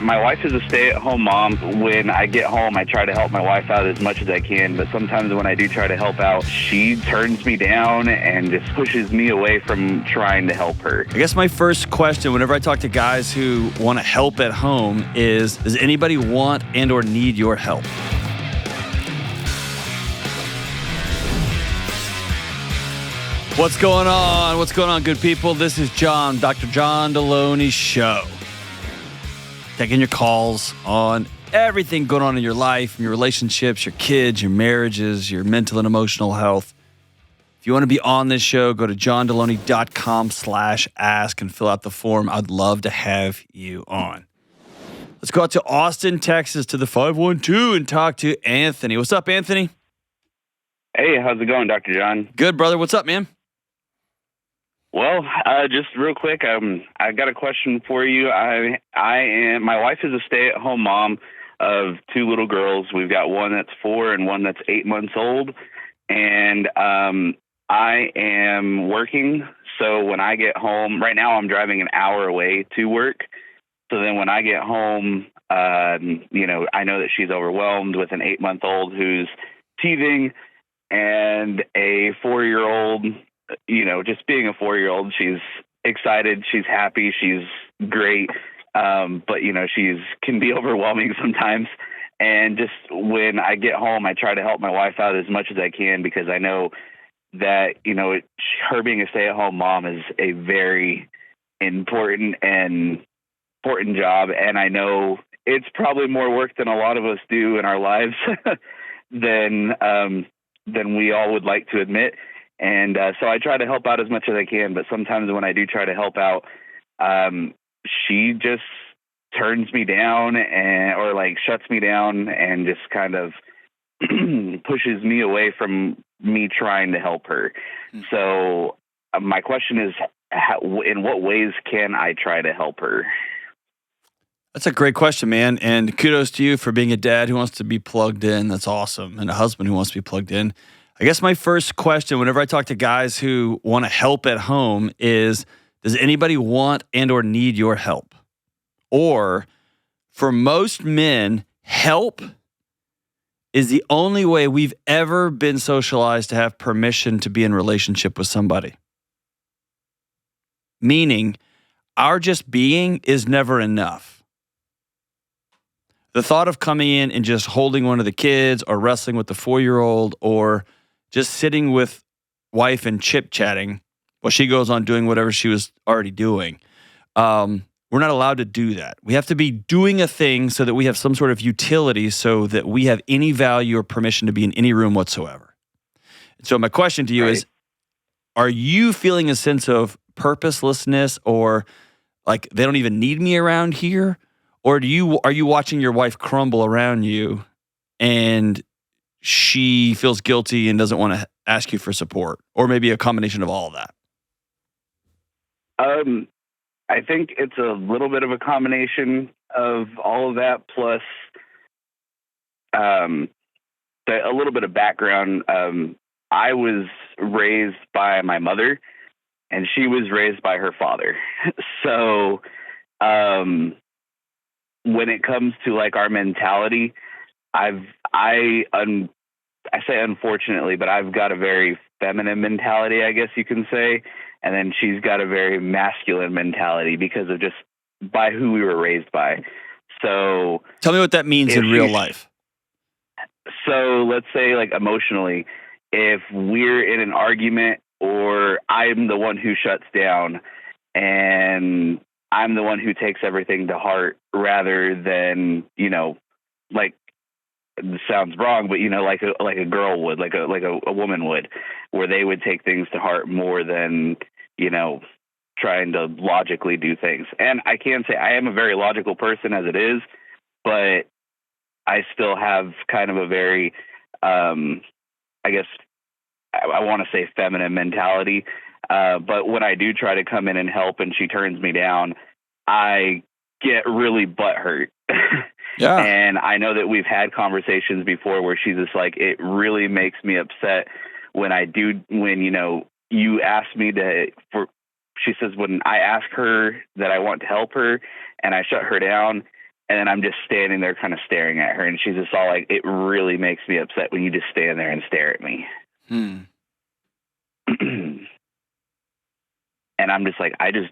My wife is a stay-at-home mom. When I get home, I try to help my wife out as much as I can, but sometimes when I do try to help out, she turns me down and just pushes me away from trying to help her. I guess my first question whenever I talk to guys who want to help at home is, does anybody want and or need your help? What's going on? What's going on, good people? This is Dr. John Delony Show. Taking your calls on everything going on in your life, your relationships, your kids, your marriages, your mental and emotional health. If you want to be on this show, go to johndelony.com/ask and fill out the form. I'd love to have you on. Let's go out to Austin, Texas, to the 512 and talk to Anthony. What's up, Anthony? Hey, how's it going, Dr. John? Good, brother. What's up, man? Well, just real quick, I got a question for you. My wife is a stay-at-home mom of two little girls. We've got one that's 4 and one that's 8 months old. And I am working. So when I get home, right now I'm driving an hour away to work. So then when I get home, I know that she's overwhelmed with an 8-month-old who's teething and a 4-year-old. Just being a 4-year-old, she's excited, she's happy, she's great. But she's can be overwhelming sometimes. And just when I get home, I try to help my wife out as much as I can because I know that, her being a stay-at-home mom is a very important job. And I know it's probably more work than a lot of us do in our lives than we all would like to admit. And so I try to help out as much as I can, but sometimes when I do try to help out, she just turns me down or shuts me down and just kind of pushes me away from me trying to help her. So my question is, in what ways can I try to help her? That's a great question, man. And kudos to you for being a dad who wants to be plugged in. That's awesome. And a husband who wants to be plugged in. I guess my first question whenever I talk to guys who want to help at home is, does anybody want and or need your help? Or for most men, help is the only way we've ever been socialized to have permission to be in relationship with somebody. Meaning, our just being is never enough. The thought of coming in and just holding one of the kids or wrestling with the 4-year-old or just sitting with wife and chit-chatting while she goes on doing whatever she was already doing. We're not allowed to do that. We have to be doing a thing so that we have some sort of utility so that we have any value or permission to be in any room whatsoever. So my question to you is, are you feeling a sense of purposelessness or like they don't even need me around here? Or are you watching your wife crumble around you and she feels guilty and doesn't want to ask you for support, or maybe a combination of all of that? I think it's a little bit of a combination of all of that, plus a little bit of background. I was raised by my mother, and she was raised by her father. So when it comes to our mentality, I say unfortunately, but I've got a very feminine mentality, I guess you can say. And then she's got a very masculine mentality because of just by who we were raised by. So tell me what that means in real life. So let's say emotionally, if we're in an argument or I'm the one who shuts down and I'm the one who takes everything to heart rather than, it sounds wrong, but like a girl would, like a woman would, where they would take things to heart more than trying to logically do things. And I can say I am a very logical person as it is, but I still have kind of a very, I guess I want to say feminine mentality. But when I do try to come in and help and she turns me down, I get really butthurt. Yeah. And I know that we've had conversations before where she's just like, it really makes me upset when you ask me she says, when I ask her that I want to help her and I shut her down And then I'm just standing there kind of staring at her. And she's just all like, it really makes me upset when you just stand there and stare at me. And I'm just like, I just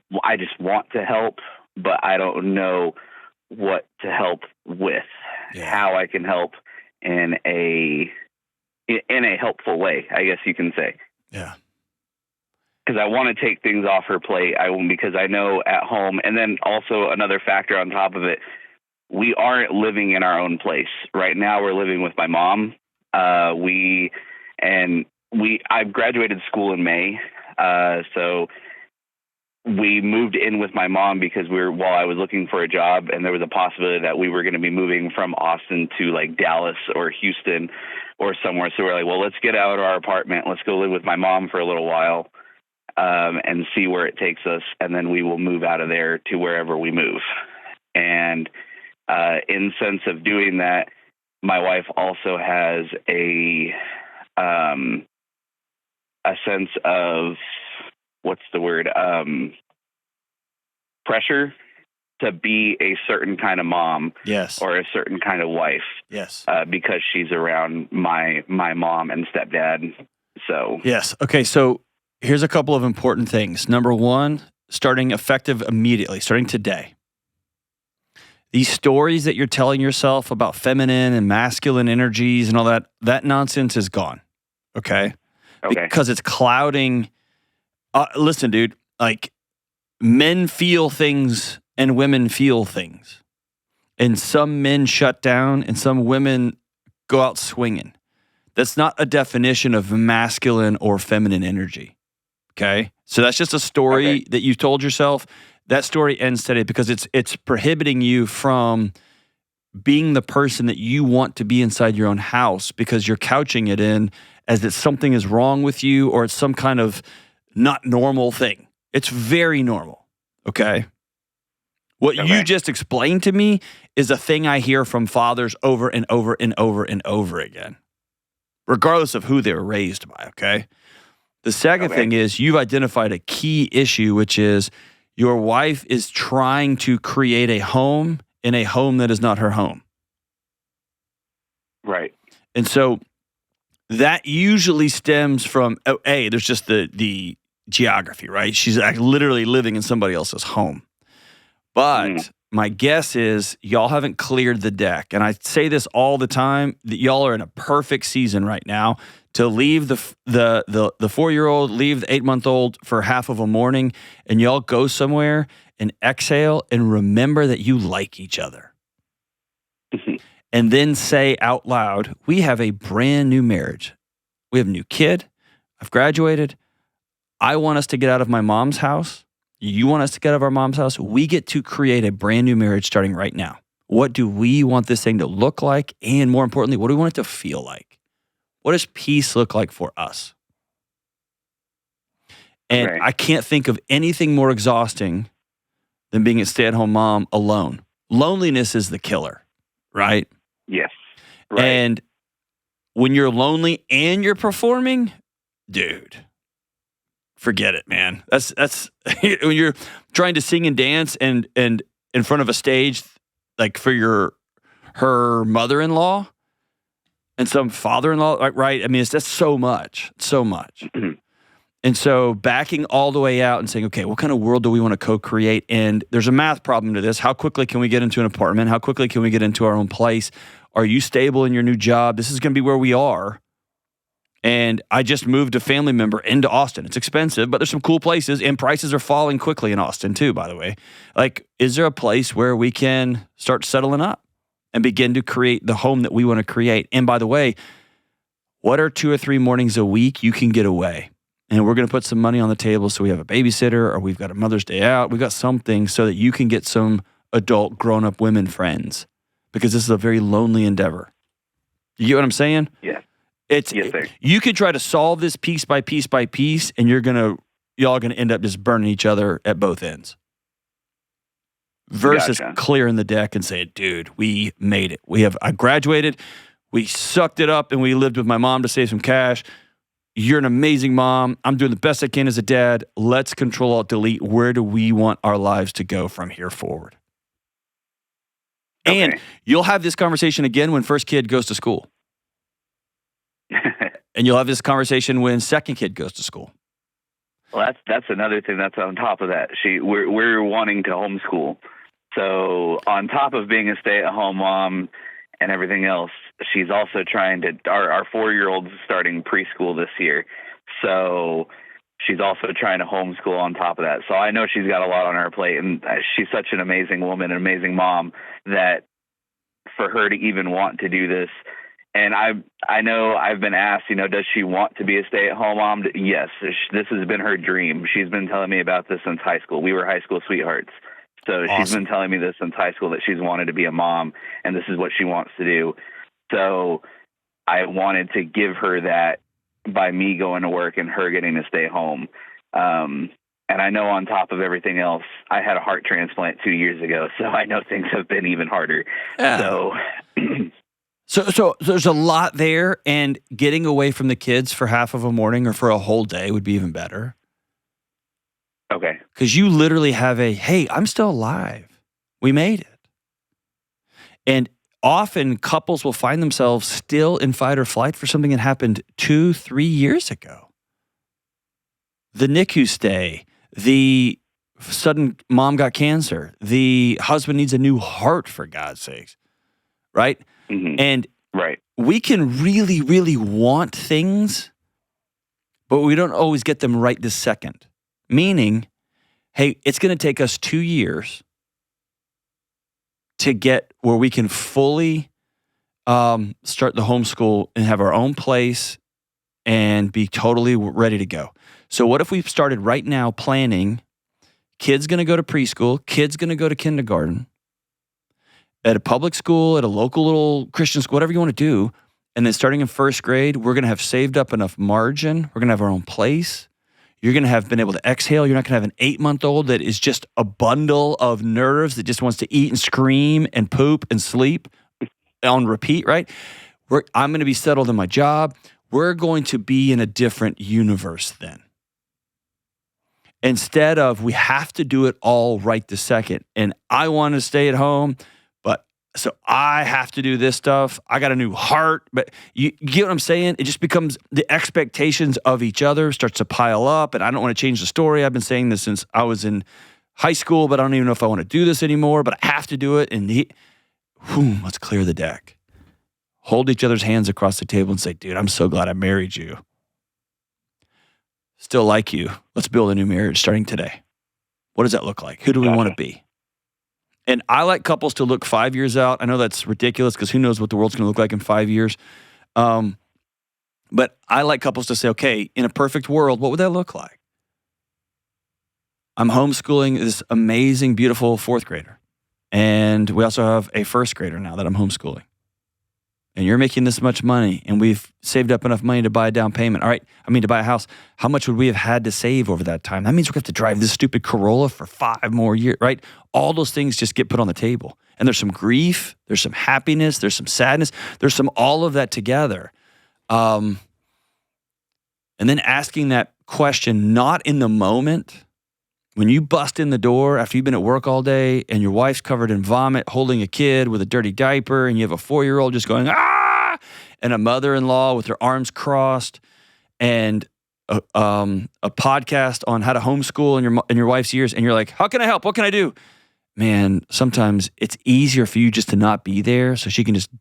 want to help, but I don't know what to help with, how I can help in a helpful way, I guess you can say. Yeah. Because I want to take things off her plate. Because I know at home, and then also another factor on top of it, we aren't living in our own place right now. We're living with my mom. I've graduated school in May, so we moved in with my mom because while I was looking for a job, and there was a possibility that we were going to be moving from Austin to like Dallas or Houston or somewhere. So we're like, well, let's get out of our apartment. Let's go live with my mom for a little while, and see where it takes us. And then we will move out of there to wherever we move. And, in sense of doing that, my wife also has a sense of, what's the word? Pressure to be a certain kind of mom, yes, or a certain kind of wife, yes, because she's around my mom and stepdad. So yes, okay. So here's a couple of important things. Number one, starting effective immediately, starting today. These stories that you're telling yourself about feminine and masculine energies and all that nonsense is gone. Okay, because it's clouding. Listen, dude, like men feel things and women feel things. And some men shut down and some women go out swinging. That's not a definition of masculine or feminine energy. Okay? So that's just a story that you told yourself. That story ends today because it's prohibiting you from being the person that you want to be inside your own house, because you're couching it in as that something is wrong with you or it's some kind of not normal thing. It's very normal, okay? What you just explained to me is a thing I hear from fathers over and over and over and over again, regardless of who they were raised by, okay? The second thing is you've identified a key issue, which is your wife is trying to create a home in a home that is not her home. Right. And so that usually stems from, there's just the geography, right? She's literally living in somebody else's home. But my guess is y'all haven't cleared the deck. And I say this all the time, that y'all are in a perfect season right now to leave the 4-year-old, leave the 8-month-old for half of a morning, and y'all go somewhere and exhale and remember that you like each other. And then say out loud, we have a brand new marriage. We have a new kid. I've graduated. I want us to get out of my mom's house. You want us to get out of our mom's house. We get to create a brand new marriage starting right now. What do we want this thing to look like? And more importantly, what do we want it to feel like? What does peace look like for us? And I can't think of anything more exhausting than being a stay-at-home mom alone. Loneliness is the killer, right? Yes. Right. And when you're lonely and you're performing, dude, forget it, man. That's when you're trying to sing and dance and in front of a stage, like for her mother-in-law and some father-in-law, right? I mean, that's so much. And so backing all the way out and saying, okay, what kind of world do we want to co-create? And there's a math problem to this. How quickly can we get into an apartment? How quickly can we get into our own place? Are you stable in your new job? This is going to be where we are. And I just moved a family member into Austin. It's expensive, but there's some cool places, and prices are falling quickly in Austin too, by the way. Like, is there a place where we can start settling up and begin to create the home that we want to create? And by the way, what are 2 or 3 mornings a week you can get away? And we're going to put some money on the table so we have a babysitter, or we've got a Mother's Day out. We've got something so that you can get some adult grown-up women friends, because this is a very lonely endeavor. You get what I'm saying? Yeah. Yes, sir. You could try to solve this piece by piece by piece, and y'all are gonna end up just burning each other at both ends. Versus clearing the deck and saying, dude, we made it. I graduated, we sucked it up, and we lived with my mom to save some cash. You're an amazing mom. I'm doing the best I can as a dad. Let's Control-Alt-Delete. Where do we want our lives to go from here forward? And you'll have this conversation again when first kid goes to school. And you'll have this conversation when second kid goes to school. Well, that's another thing that's on top of that. We're wanting to homeschool. So on top of being a stay-at-home mom and everything else, she's also trying to, our 4-year-old's starting preschool this year. So she's also trying to homeschool on top of that. So I know she's got a lot on her plate, and she's such an amazing woman, an amazing mom, that for her to even want to do this. And I know I've been asked, does she want to be a stay-at-home mom? Yes, this has been her dream. She's been telling me about this since high school. We were high school sweethearts. So awesome. She's been telling me this since high school, that she's wanted to be a mom, and this is what she wants to do. So I wanted to give her that by me going to work and her getting to stay home. And I know on top of everything else, I had a heart transplant 2 years ago, so I know things have been even harder. Yeah. So there's a lot there, and getting away from the kids for half of a morning or for a whole day would be even better. Okay. Because you literally have hey, I'm still alive. We made it. And often couples will find themselves still in fight or flight for something that happened 2-3 years ago. The NICU stay, the sudden mom got cancer, the husband needs a new heart, for God's sakes, right? Mm-hmm. And right. We can really, really want things, but we don't always get them right this second. Meaning, hey, it's going to take us 2 years to get where we can fully start the homeschool and have our own place and be totally ready to go. So what if we started right now planning, kids going to go to preschool, kids going to go to kindergarten, at a public school, at a local little Christian school, whatever you want to do, and then starting in first grade, we're going to have saved up enough margin. We're going to have our own place. You're going to have been able to exhale. You're not going to have an 8-month-old that is just a bundle of nerves that just wants to eat and scream and poop and sleep on repeat, right? I'm going to be settled in my job. We're going to be in a different universe then. Instead of, we have to do it all right this second. And I want to stay at home, so I have to do this stuff. I got a new heart. But you get what I'm saying? It just becomes the expectations of each other starts to pile up. And I don't want to change the story. I've been saying this since I was in high school, but I don't even know if I want to do this anymore. But I have to do it. And let's clear the deck. Hold each other's hands across the table and say, dude, I'm so glad I married you. Still like you. Let's build a new marriage starting today. What does that look like? Who do we want to be? And I like couples to look 5 years out. I know that's ridiculous because who knows what the world's going to look like in 5 years. But I like couples to say, okay, in a perfect world, what would that look like? I'm homeschooling this amazing, beautiful 4th grader. And we also have a 1st grader now that I'm homeschooling. And you're making this much money, and we've saved up enough money to buy a down payment. All right, to buy a house. How much would we have had to save over that time? That means we're going to have to drive this stupid Corolla for 5 more years, right? All those things just get put on the table. And there's some grief, there's some happiness, there's some sadness, there's some all of that together. And then asking that question, not in the moment. When you bust in the door after you've been at work all day and your wife's covered in vomit, holding a kid with a dirty diaper, and you have a 4-year-old just going, ah, and a mother-in-law with her arms crossed, and a podcast on how to homeschool in your wife's ears, and you're like, how can I help? What can I do? Man, sometimes it's easier for you just to not be there, so she can just,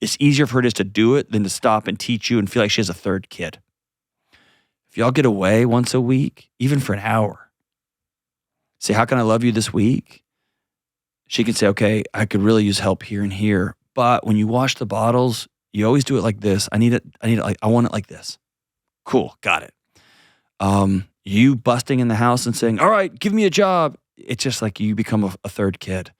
it's easier for her just to do it than to stop and teach you and feel like she has a 3rd kid. If y'all get away once a week, even for an hour, say, how can I love you this week? She can say, okay, I could really use help here and here. But when you wash the bottles, you always do it like this. I want it like this. Cool, got it. You busting in the house and saying, all right, give me a job. It's just like you become a 3rd kid.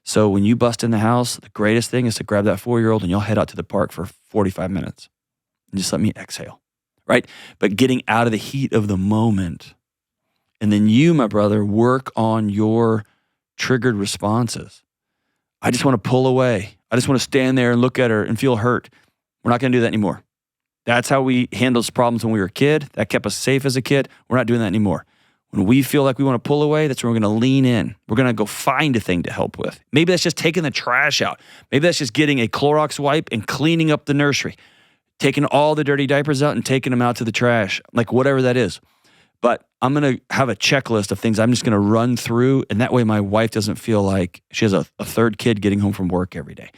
So when you bust in the house, the greatest thing is to grab that 4-year-old and you'll head out to the park for 45 minutes. And just let me exhale, right? But getting out of the heat of the moment. And then you, my brother, work on your triggered responses. I just want to pull away. I just want to stand there and look at her and feel hurt. We're not going to do that anymore. That's how we handled problems when we were a kid. That kept us safe as a kid. We're not doing that anymore. When we feel like we want to pull away, that's when we're going to lean in. We're going to go find a thing to help with. Maybe that's just taking the trash out. Maybe that's just getting a Clorox wipe and cleaning up the nursery, taking all the dirty diapers out and taking them out to the trash, like whatever that is. But I'm going to have a checklist of things I'm just going to run through, and that way my wife doesn't feel like she has a third kid getting home from work every day.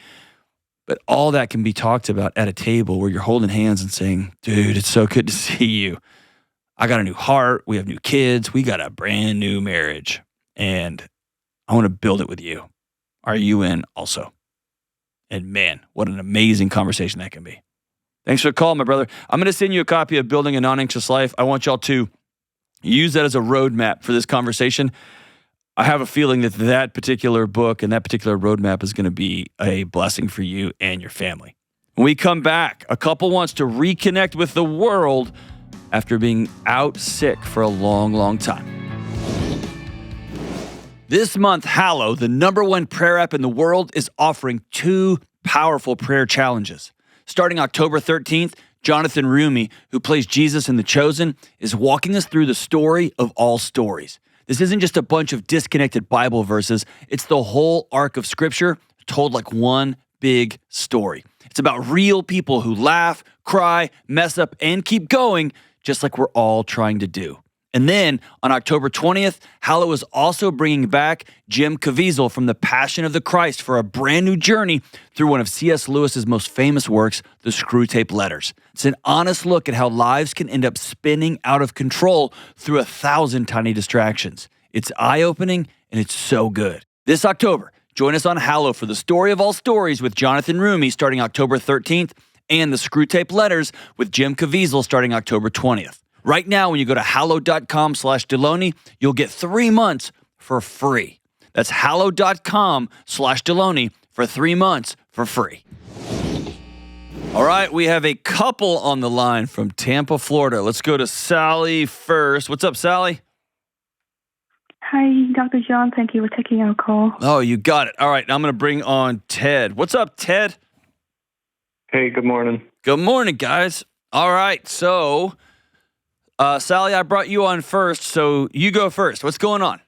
But all that can be talked about at a table where you're holding hands and saying, dude, it's so good to see you. I got a new heart. We have new kids. We got a brand new marriage. And I want to build it with you. Are you in also? And man, what an amazing conversation that can be. Thanks for the call, my brother. I'm going to send you a copy of Building a Non-Anxious Life. I want y'all to use that as a roadmap for this conversation. I have a feeling that that particular book and that particular roadmap is going to be a blessing for you and your family. When we come back, a couple wants to reconnect with the world after being out sick for a long, long time. This month, Hallow, the #1 prayer app in the world, is offering 2 powerful prayer challenges. Starting October 13th, Jonathan Rumi, who plays Jesus in The Chosen, is walking us through the story of all stories. This isn't just a bunch of disconnected Bible verses. It's the whole arc of Scripture told like one big story. It's about real people who laugh, cry, mess up, and keep going, just like we're all trying to do. And then on October 20th, Hallow is also bringing back Jim Caviezel from The Passion of the Christ for a brand new journey through one of C.S. Lewis's most famous works, The Screwtape Letters. It's an honest look at how lives can end up spinning out of control through 1,000 tiny distractions. It's eye-opening and it's so good. This October, join us on Hallow for the story of all stories with Jonathan Rumi starting October 13th and The Screwtape Letters with Jim Caviezel starting October 20th. Right now, when you go to hallow.com/Delony, you'll get 3 months for free. That's hallow.com/Delony for 3 months for free. All right, we have a couple on the line from Tampa, Florida. Let's go to Sally first. What's up, Sally? Hi, Dr. John. Thank you for taking our call. Oh, you got it. All right, I'm going to bring on Ted. What's up, Ted? Hey, good morning. Good morning, guys. All right, so Sally, I brought you on first, so you go first. What's going on?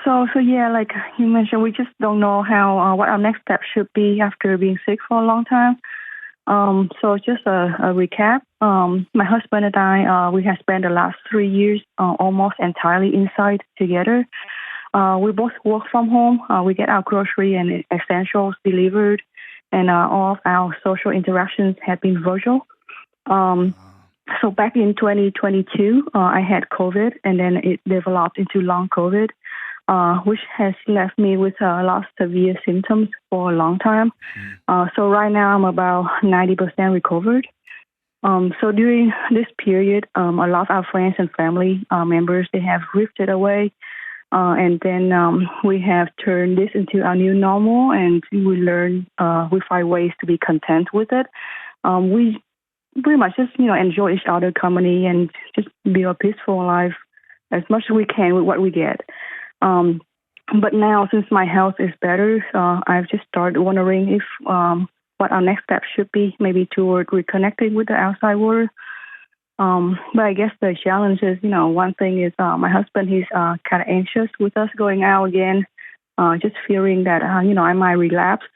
So yeah, like you mentioned, we just don't know how what our next step should be after being sick for a long time. So just a recap. My husband and I, we have spent the last 3 years almost entirely inside together. We both work from home. We get our grocery and essentials delivered, and all of our social interactions have been virtual. So back in 2022, I had COVID, and then it developed into long COVID, which has left me with a lot of severe symptoms for a long time. So right now I'm about 90% recovered. So during this period, a lot of our friends and family members, they have drifted away. And then we have turned this into our new normal, and we find ways to be content with it. We pretty much just, enjoy each other's company and just build a peaceful life as much as we can with what we get. But now, since my health is better, I've just started wondering if what our next step should be, maybe toward reconnecting with the outside world. But I guess the challenge is, one thing is my husband, he's kind of anxious with us going out again, just fearing that, I might relapse,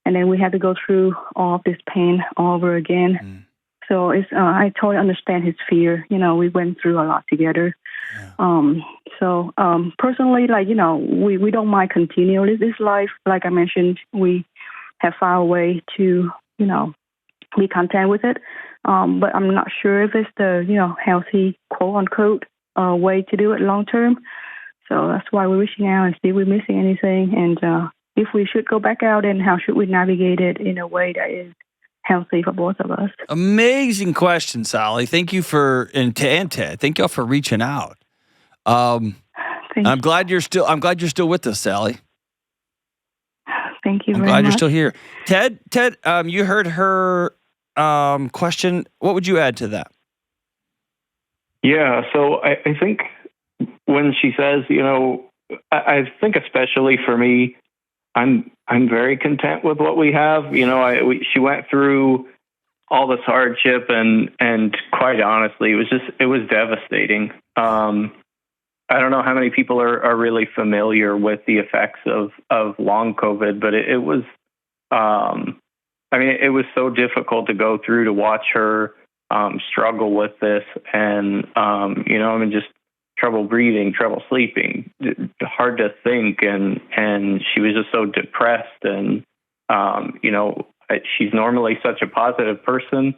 and then we have to go through all of this pain all over again. So I totally understand his fear. We went through a lot together. Yeah. So personally, we don't mind continuing this life. Like I mentioned, we have found a way to, be content with it. But I'm not sure if it's the, healthy, quote unquote, way to do it long term. So that's why we're reaching out and see if we're missing anything. And if we should go back out, and how should we navigate it in a way that is healthy for both of us. Amazing question, Sally. Thank you and Ted. Thank y'all for reaching out. I'm glad you're still with us, Sally. Thank you. I'm glad you're still here. Ted, you heard her question. What would you add to that? Yeah, so I think when she says, I think especially for me, I'm very content with what we have. She went through all this hardship, and quite honestly, it was devastating. I don't know how many people are really familiar with the effects of long COVID, but it was, it was so difficult to go through, to watch her struggle with this, and just trouble breathing, trouble sleeping, hard to think, and she was just so depressed, and she's normally such a positive person,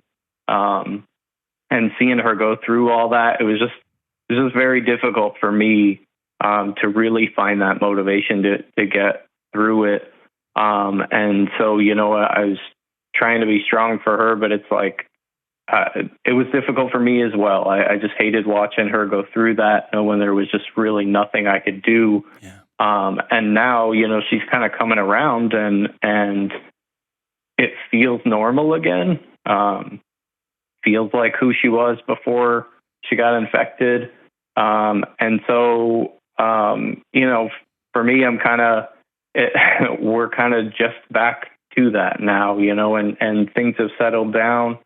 and seeing her go through all that, it was just very difficult for me to really find that motivation to get through it. And so, I was trying to be strong for her, but it's like, it was difficult for me as well. I just hated watching her go through that when there was just really nothing I could do. Yeah. And now, she's kind of coming around, and it feels normal again. Feels like who she was before she got infected. And so, for me, we're kind of just back to that now, and things have settled down.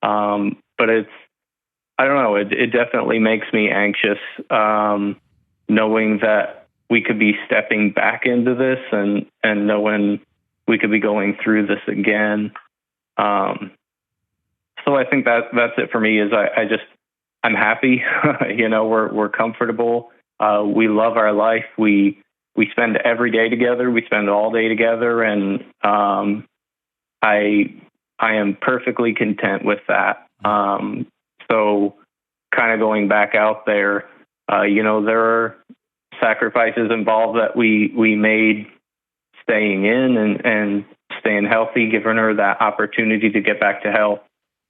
But I don't know, it definitely makes me anxious, knowing that we could be stepping back into this, and knowing we could be going through this again. So I think that's it for me. Is I'm happy. We're comfortable. We love our life. We spend every day together. We spend all day together, and I am perfectly content with that. So kind of going back out there, there are sacrifices involved that we made staying in and staying healthy, giving her that opportunity to get back to health.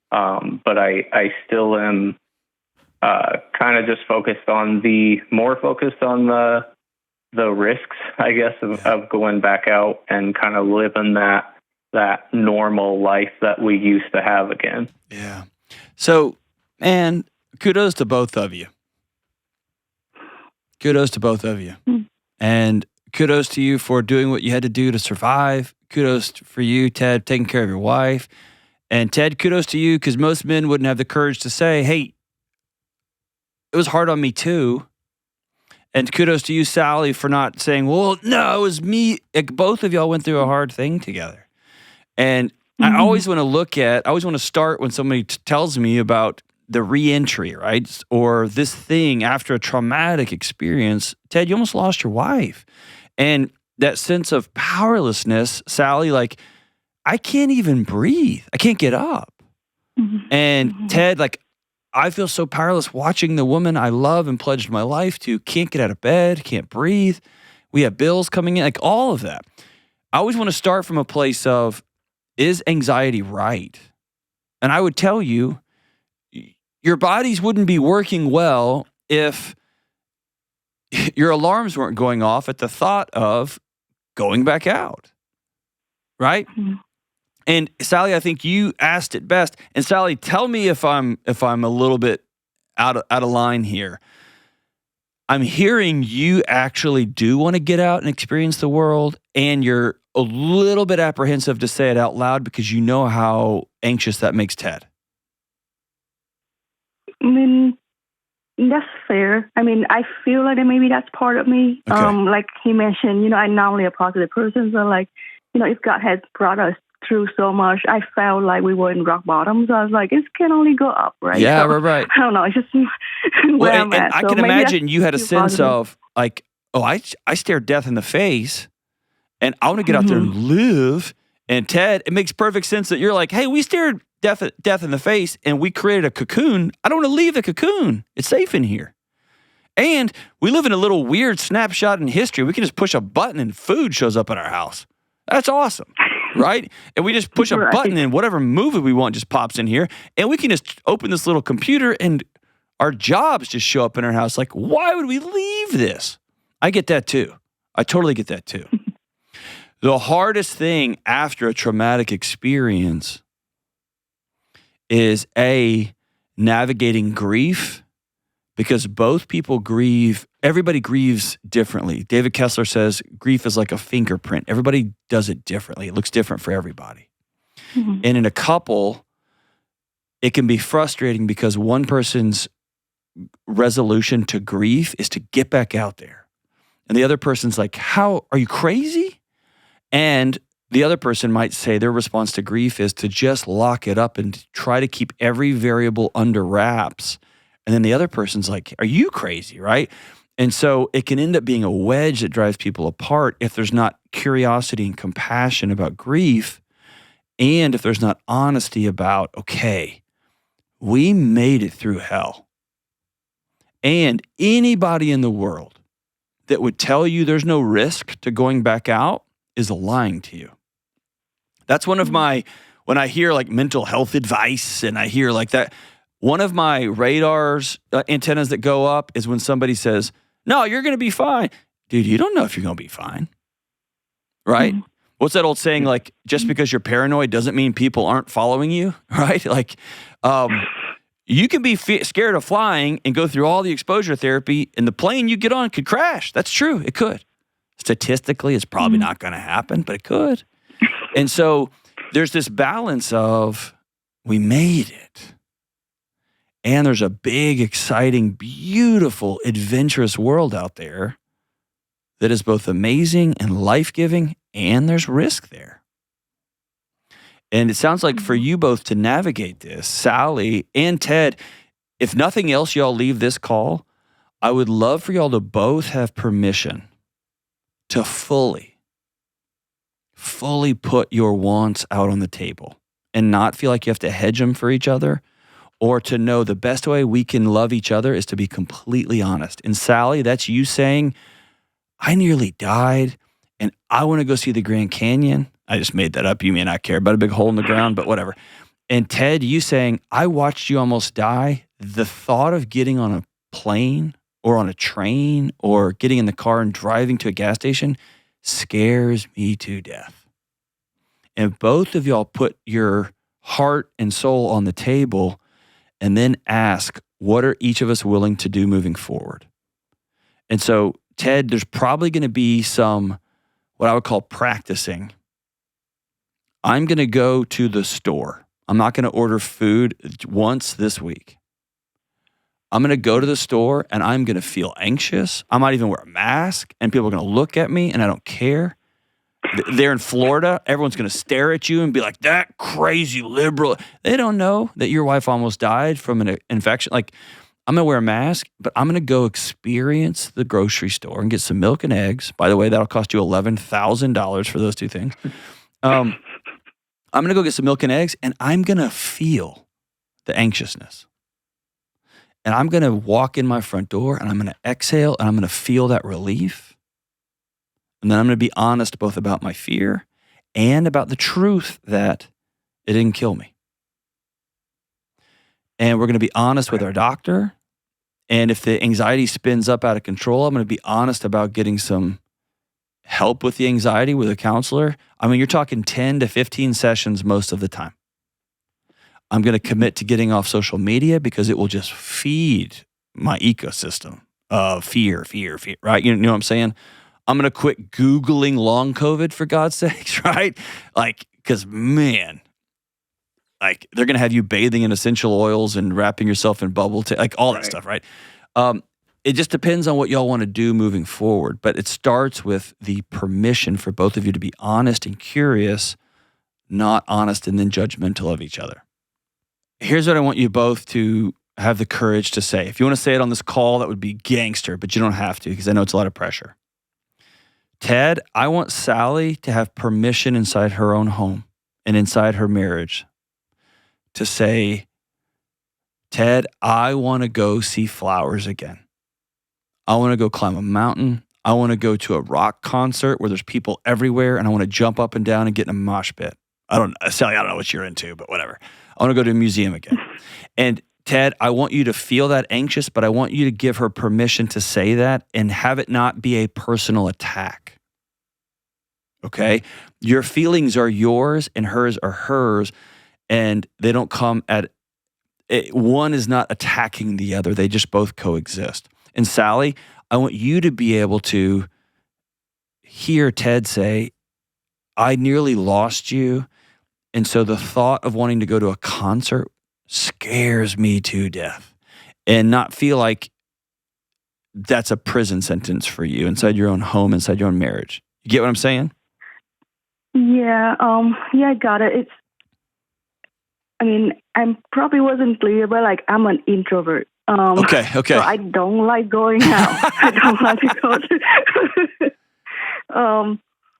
But I still am kind of just focused on the risks, I guess, of going back out and kind of living that normal life that we used to have again. Yeah. So, man, kudos to both of you. Kudos to both of you. And kudos to you for doing what you had to do to survive. Kudos for you, Ted, taking care of your wife. And Ted, kudos to you, because most men wouldn't have the courage to say, hey, it was hard on me too. And kudos to you, Sally, for not saying, well, no, it was me. Like, both of y'all went through a hard thing together. And I always want to start when somebody tells me about the reentry, right? Or this thing after a traumatic experience. Ted, you almost lost your wife. And that sense of powerlessness, Sally, like, I can't even breathe. I can't get up. And Ted, like, I feel so powerless watching the woman I love and pledged my life to can't get out of bed, can't breathe. We have bills coming in, like all of that. I always want to start from a place of, is anxiety right? And I would tell you, your bodies wouldn't be working well if your alarms weren't going off at the thought of going back out, right? And Sally, I think you asked it best. And Sally, tell me if I'm a little bit out of line here. I'm hearing you actually do want to get out and experience the world, and you're a little bit apprehensive to say it out loud because you know how anxious that makes Ted. I mean, that's fair. I mean, I feel like maybe that's part of me. Okay. Like he mentioned, I'm normally a positive person. So like, if God has brought us through so much, I felt like we were in rock bottom. So I was like, it can only go up, right? Yeah, so, right. I don't know. It's just where I'm at. I So can maybe imagine you had a too sense positive. of like, oh, I stared death in the face, and I want to get out there and live. And Ted, it makes perfect sense that you're like, hey, we stared death in the face, and we created a cocoon. I don't want to leave the cocoon. It's safe in here. And we live in a little weird snapshot in history. We can just push a button and food shows up at our house. That's awesome, right? And we just push a button and whatever movie we want just pops in here. And we can just open this little computer and our jobs just show up in our house. Like, why would we leave this? I get that too. I totally get that too. The hardest thing after a traumatic experience is navigating grief, because both people grieve. Everybody grieves differently. David Kessler says grief is like a fingerprint. Everybody does it differently. It looks different for everybody. And in a couple, it can be frustrating because one person's resolution to grief is to get back out there. And the other person's like, how, are you crazy? And the other person might say their response to grief is to just lock it up and try to keep every variable under wraps. And then the other person's like, are you crazy, right? And so it can end up being a wedge that drives people apart if there's not curiosity and compassion about grief, and if there's not honesty about, okay, we made it through hell. And anybody in the world that would tell you there's no risk to going back out is lying to you. That's one of my, when I hear like mental health advice and I hear like that, one of my radar's antennas that go up is when somebody says, no, you're going to be fine. Dude, you don't know if you're going to be fine, right? Mm-hmm. What's that old saying? Like, just because you're paranoid doesn't mean people aren't following you, right? Like, you can be scared of flying and go through all the exposure therapy, and the plane you get on could crash. That's true. It could. Statistically, it's probably not going to happen, but it could. And so there's this balance of we made it. And there's a big, exciting, beautiful, adventurous world out there that is both amazing and life-giving, and there's risk there. And it sounds like for you both to navigate this, Sally and Ted, if nothing else, y'all leave this call, I would love for y'all to both have permission to fully put your wants out on the table and not feel like you have to hedge them for each other, or to know the best way we can love each other is to be completely honest. And Sally, that's you saying, I nearly died and I want to go see the Grand Canyon. I just made that up. You may not care about a big hole in the ground, but whatever. And Ted, you saying, I watched you almost die. The thought of getting on a plane or on a train or getting in the car and driving to a gas station scares me to death. And both of y'all put your heart and soul on the table and then ask, what are each of us willing to do moving forward? And so, Ted, there's probably going to be some, what I would call practicing. I'm going to go to the store. I'm not going to order food once this week. I'm going to go to the store and I'm going to feel anxious. I might even wear a mask and people are going to look at me and I don't care. They're in Florida. Everyone's going to stare at you and be like, that crazy liberal. They don't know that your wife almost died from an infection. Like, I'm going to wear a mask, but I'm going to go experience the grocery store and get some milk and eggs. By the way, that'll cost you $11,000 for those two things. I'm going to go get some milk and eggs, and I'm going to feel the anxiousness. And I'm going to walk in my front door, and I'm going to exhale, and I'm going to feel that relief. And then I'm going to be honest both about my fear and about the truth that it didn't kill me. And we're going to be honest with our doctor. And if the anxiety spins up out of control, I'm going to be honest about getting some help with the anxiety with a counselor. I mean, you're talking 10 to 15 sessions most of the time. I'm going to commit to getting off social media because it will just feed my ecosystem of fear, right? You know what I'm saying? I'm going to quit Googling long COVID for God's sakes, right? Like, because man, like they're going to have you bathing in essential oils and wrapping yourself in bubble tape, like all that stuff, right? It just depends on what y'all want to do moving forward. But it starts with the permission for both of you to be honest and curious, not honest and then judgmental of each other. Here's what I want you both to have the courage to say. If you want to say it on this call, that would be gangster, but you don't have to because I know it's a lot of pressure. Ted, I want Sally to have permission inside her own home and inside her marriage to say, Ted, I want to go see flowers again. I want to go climb a mountain. I want to go to a rock concert where there's people everywhere and I want to jump up and down and get in a mosh pit. Sally, I don't know what you're into, but whatever. I want to go to a museum again. And Ted, I want you to feel that anxious, but I want you to give her permission to say that and have it not be a personal attack. Okay? Your feelings are yours and hers are hers, and they don't come at it. One is not attacking the other. They just both coexist. And Sally, I want you to be able to hear Ted say, I nearly lost you. And so the thought of wanting to go to a concert scares me to death. And not feel like that's a prison sentence for you inside your own home, inside your own marriage. You get what I'm saying? Yeah, I got it. I probably wasn't clear, but like I'm an introvert. Okay. So I don't like going out. I don't like to go to.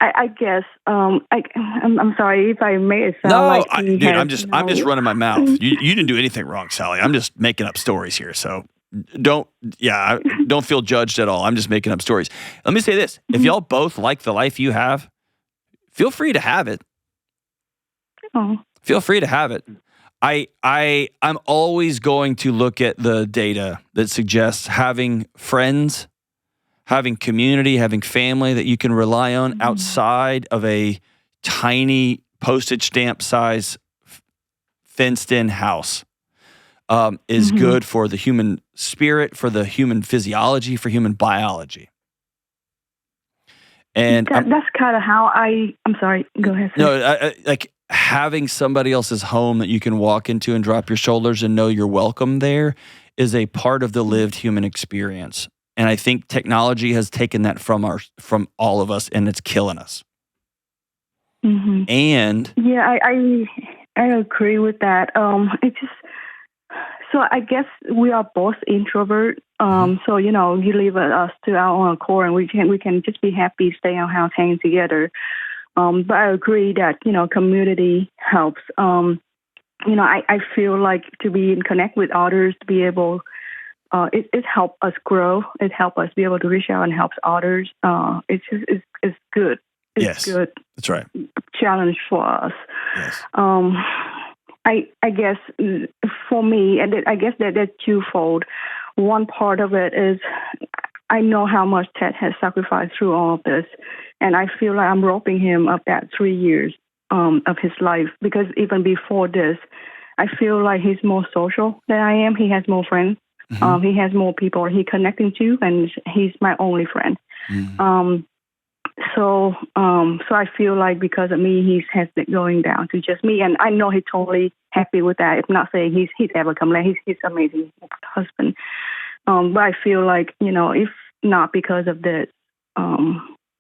I guess. I'm sorry if I made it sound I'm just running my mouth. You didn't do anything wrong, Sally. I'm just making up stories here. So don't feel judged at all. I'm just making up stories. Let me say this: if y'all both like the life you have, feel free to have it. Oh. Feel free to have it. I'm always going to look at the data that suggests having friends, having community, having family that you can rely on outside of a tiny postage stamp size fenced in house is good for the human spirit, for the human physiology, for human biology. And that's kind of how I'm sorry, go ahead. Sir. No, like having somebody else's home that you can walk into and drop your shoulders and know you're welcome there is a part of the lived human experience. And I think technology has taken that from all of us, and it's killing us. Mm-hmm. And yeah, I agree with that. So I guess we are both introvert. So you leave us to our own accord, and we can just be happy, stay in our house, hanging together. But I agree that community helps. I feel like to be in connect with others, to be able. It helps us grow. It helps us be able to reach out and help others. It's good. It's good. That's right. Challenge for us. Yes. I guess for me, and I guess that's twofold. One part of it is I know how much Ted has sacrificed through all of this, and I feel like I'm roping him up that 3 years of his life, because even before this, I feel like he's more social than I am. He has more friends. He has more people he's connecting to, and he's my only friend. So I feel like because of me, he has been going down to just me, and I know he's totally happy with that. I'm not saying he's ever come late. He's amazing husband. But I feel like if not because of this,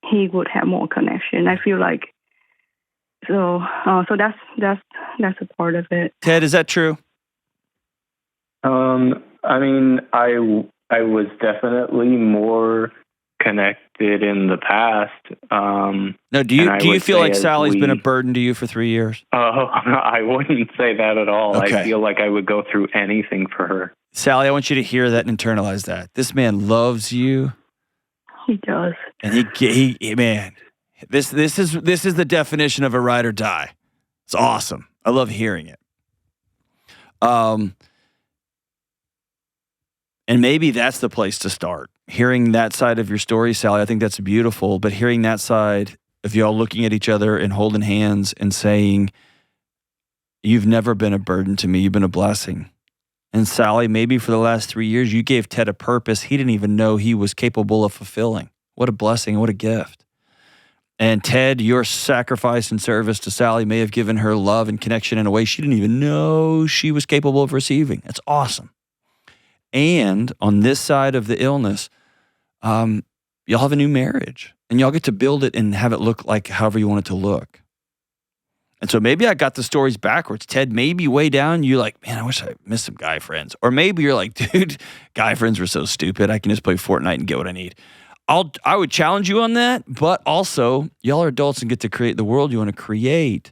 he would have more connection. I feel like so that's a part of it. Ted, is that true? I was definitely more connected in the past. No, do you feel like Sally's been a burden to you for 3 years? Oh, I wouldn't say that at all. Okay. I feel like I would go through anything for her. Sally, I want you to hear that and internalize that. This man loves you. He does. And he man, this is the definition of a ride or die. It's awesome. I love hearing it. And maybe that's the place to start. Hearing that side of your story, Sally, I think that's beautiful. But hearing that side of y'all looking at each other and holding hands and saying, you've never been a burden to me, you've been a blessing. And Sally, maybe for the last 3 years, you gave Ted a purpose he didn't even know he was capable of fulfilling. What a blessing, what a gift. And Ted, your sacrifice and service to Sally may have given her love and connection in a way she didn't even know she was capable of receiving. That's awesome. And on this side of the illness, y'all have a new marriage, and y'all get to build it and have it look like however you want it to look. And so maybe I got the stories backwards. Ted, maybe way down, you're like, man, I wish I missed some guy friends. Or maybe you're like, dude, guy friends were so stupid. I can just play Fortnite and get what I need. I would challenge you on that, but also y'all are adults and get to create the world you want to create.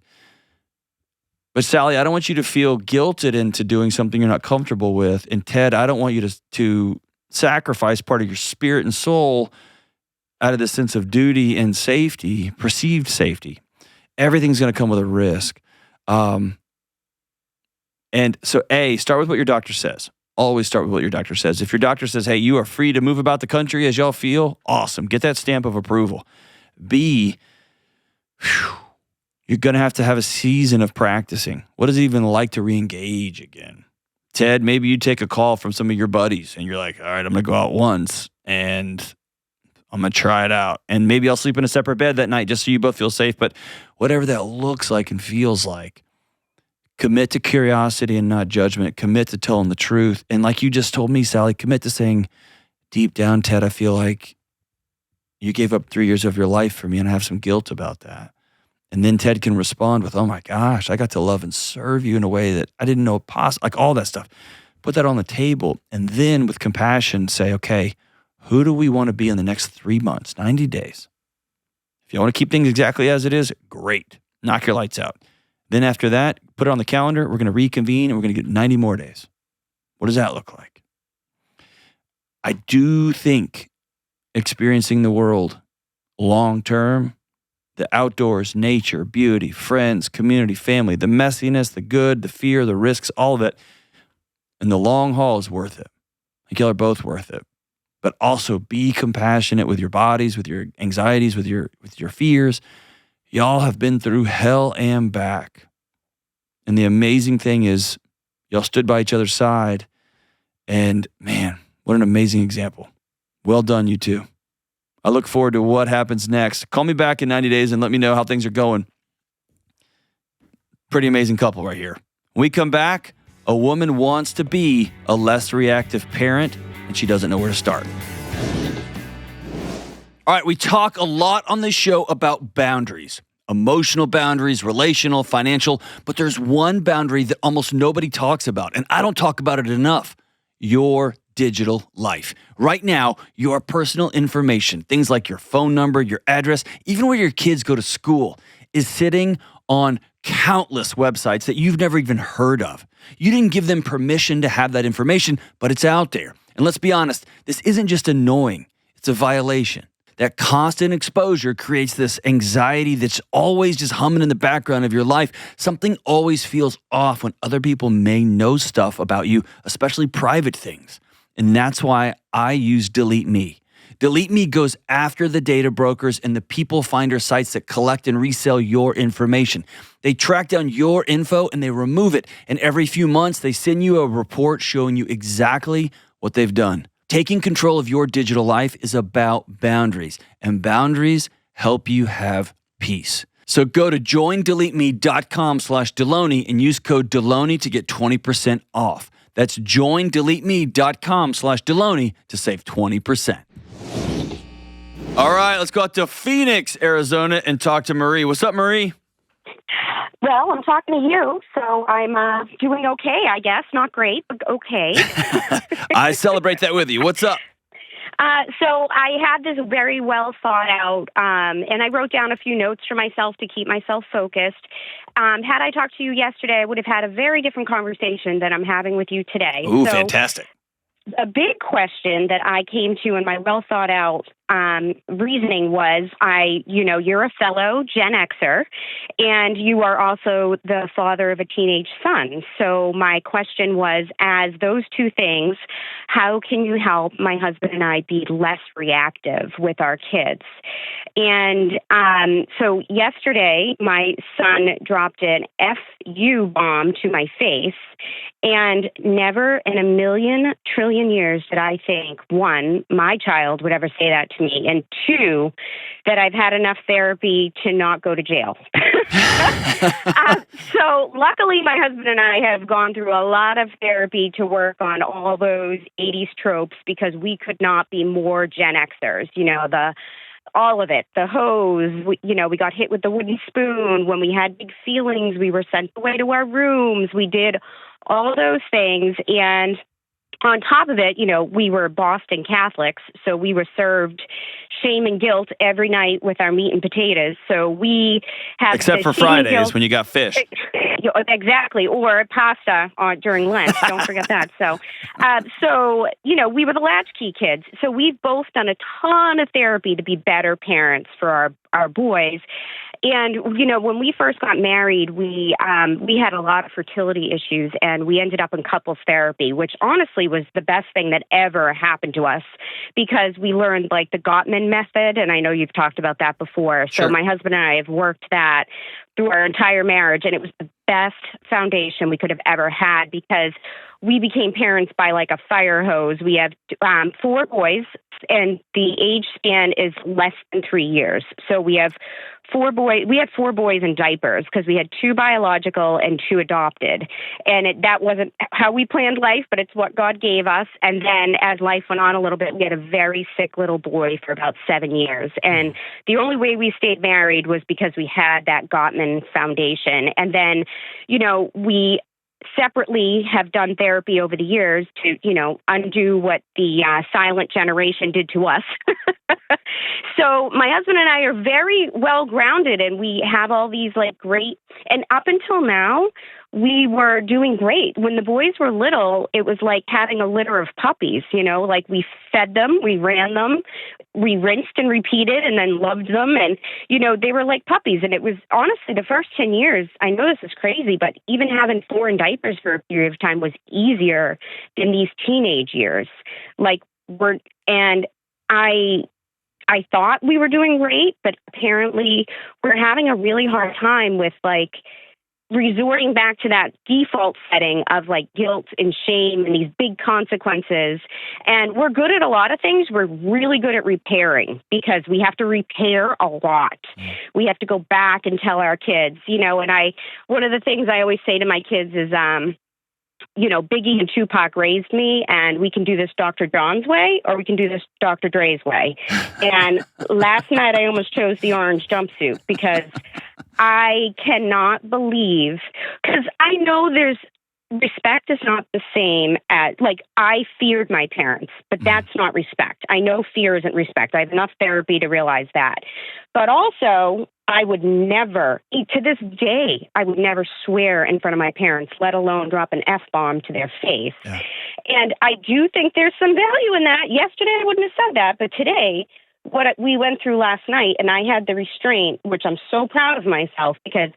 But Sally, I don't want you to feel guilted into doing something you're not comfortable with. And Ted, I don't want you to sacrifice part of your spirit and soul out of the sense of duty and safety, perceived safety. Everything's going to come with a risk. And so start with what your doctor says. Always start with what your doctor says. If your doctor says, hey, you are free to move about the country as y'all feel, awesome. Get that stamp of approval. B, you're going to have a season of practicing. What is it even like to re-engage again? Ted, maybe you take a call from some of your buddies and you're like, all right, I'm going to go out once and I'm going to try it out. And maybe I'll sleep in a separate bed that night just so you both feel safe. But whatever that looks like and feels like, Commit to curiosity and not judgment. Commit to telling the truth. And like you just told me, Sally, commit to saying, deep down, Ted, I feel like you gave up 3 years of your life for me and I have some guilt about that. And then Ted can respond with, oh my gosh, I got to love and serve you in a way that I didn't know possible, like all that stuff. Put that on the table. And then with compassion, say, okay, who do we want to be in the next 3 months, 90 days? If you want to keep things exactly as it is, great. Knock your lights out. Then after that, put it on the calendar. We're going to reconvene and we're going to get 90 more days. What does that look like? I do think experiencing the world long-term, the outdoors, nature, beauty, friends, community, family, the messiness, the good, the fear, the risks, all of it, and the long haul is worth it. I think y'all are both worth it. But also be compassionate with your bodies, with your anxieties, with your fears. Y'all have been through hell and back. And the amazing thing is y'all stood by each other's side. And man, what an amazing example. Well done, you two. I look forward to what happens next. Call me back in 90 days and let me know how things are going. Pretty amazing couple right here. When we come back, a woman wants to be a less reactive parent, and she doesn't know where to start. All right, we talk a lot on this show about boundaries. Emotional boundaries, relational, financial, but there's one boundary that almost nobody talks about, and I don't talk about it enough. Your digital life. Right now, your personal information, things like your phone number, your address, even where your kids go to school, is sitting on countless websites that you've never even heard of. You didn't give them permission to have that information, but it's out there. And let's be honest, this isn't just annoying, it's a violation. That constant exposure creates this anxiety that's always just humming in the background of your life. Something always feels off when other people may know stuff about you, especially private things. And that's why I use Delete Me. Delete Me goes after the data brokers and the people finder sites that collect and resell your information. They track down your info and they remove it. And every few months, they send you a report showing you exactly what they've done. Taking control of your digital life is about boundaries, and boundaries help you have peace. So go to joindeleteme.com/Delony and use code Delony to get 20% off. That's joindeleteme.com/Delony to save 20%. All right, let's go out to Phoenix, Arizona, and talk to Marie. What's up, Marie? Well, I'm talking to you, so I'm doing okay, I guess. Not great, but okay. I celebrate that with you. What's up? So I had this very well thought out, and I wrote down a few notes for myself to keep myself focused. Had I talked to you yesterday, I would have had a very different conversation than I'm having with you today. Ooh, so, fantastic. A big question that I came to in my well thought out reasoning was, you're a fellow Gen Xer, and you are also the father of a teenage son. So my question was, as those two things, how can you help my husband and I be less reactive with our kids? And so yesterday, my son dropped an FU bomb to my face, and never in a million trillion years did I think, one, my child would ever say that to me, and two, that I've had enough therapy to not go to jail. So luckily, my husband and I have gone through a lot of therapy to work on all those 80s tropes, because we could not be more Gen Xers, all of it, the hose, we got hit with the wooden spoon. When we had big feelings, we were sent away to our rooms. We did all those things. And on top of it, we were Boston Catholics, so we were served shame and guilt every night with our meat and potatoes. So we have, except for Fridays when you got fish. Exactly, or pasta during Lent. Don't forget that. So, we were the latchkey kids. So we've both done a ton of therapy to be better parents for our boys. And, when we first got married, we had a lot of fertility issues, and we ended up in couples therapy, which honestly was the best thing that ever happened to us, because we learned the Gottman method. And I know you've talked about that before. Sure. So my husband and I have worked that through our entire marriage, and it was the best foundation we could have ever had, because we became parents by like a fire hose. We have 4 boys, and the age span is less than 3 years. So we have 4 boys. We had 4 boys in diapers because we had 2 biological and 2 adopted. And that wasn't how we planned life, but it's what God gave us. And then as life went on a little bit, we had a very sick little boy for about 7 years. And the only way we stayed married was because we had that Gottman foundation. And then, we separately have done therapy over the years to, undo what the silent generation did to us. So my husband and I are very well grounded, and we have all these like great, and up until now, we were doing great. When the boys were little, it was like having a litter of puppies, like we fed them, we ran them, we rinsed and repeated and then loved them. And, they were like puppies. And it was honestly the first 10 years, I know this is crazy, but even having 4 in diapers for a period of time was easier than these teenage years. I thought we were doing great, but apparently we're having a really hard time with like resorting back to that default setting of like guilt and shame and these big consequences. And we're good at a lot of things. We're really good at repairing because we have to repair a lot. We have to go back and tell our kids, and one of the things I always say to my kids is, Biggie and Tupac raised me, and we can do this Dr. John's way, or we can do this Dr. Dre's way. And last night I almost chose the orange jumpsuit because I cannot believe, because I know respect is not the same as, like, I feared my parents, but that's not respect. I know fear isn't respect. I have enough therapy to realize that. But also, I would never, to this day, I would never swear in front of my parents, let alone drop an F-bomb to their face. Yeah. And I do think there's some value in that. Yesterday, I wouldn't have said that, but today, what we went through last night, and I had the restraint, which I'm so proud of myself, because